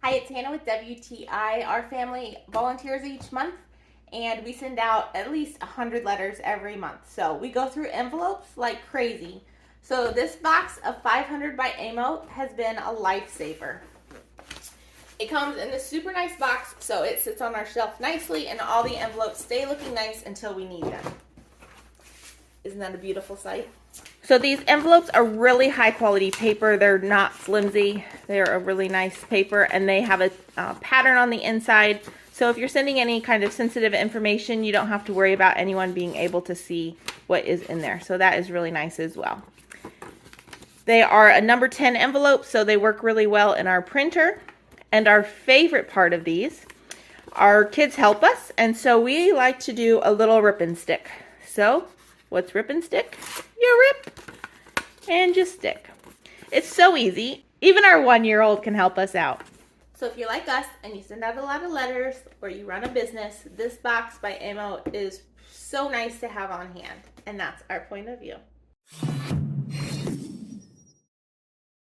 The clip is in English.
Hi, it's Hannah with WTI. Our family volunteers each month, and we send out at least 100 letters every month. So we go through envelopes like crazy. So this box of 500 by Aimoh has been a lifesaver. It comes in this super nice box, so it sits on our shelf nicely, and all the envelopes stay looking nice until we need them. Isn't that a beautiful sight? So these envelopes are really high quality paper. They're not flimsy. They're a really nice paper, and they have a pattern on the inside. So if you're sending any kind of sensitive information, you don't have to worry about anyone being able to see what is in there. So that is really nice as well. They are a number 10 envelope, so they work really well in our printer. And our favorite part of these, our kids help us, and so we like to do a little rip and stick. So what's rip and stick? You rip and just stick. It's so easy. Even our 1-year-old can help us out. So if you're like us and you send out a lot of letters or you run a business, this box by Aimoh is so nice to have on hand. And that's our point of view.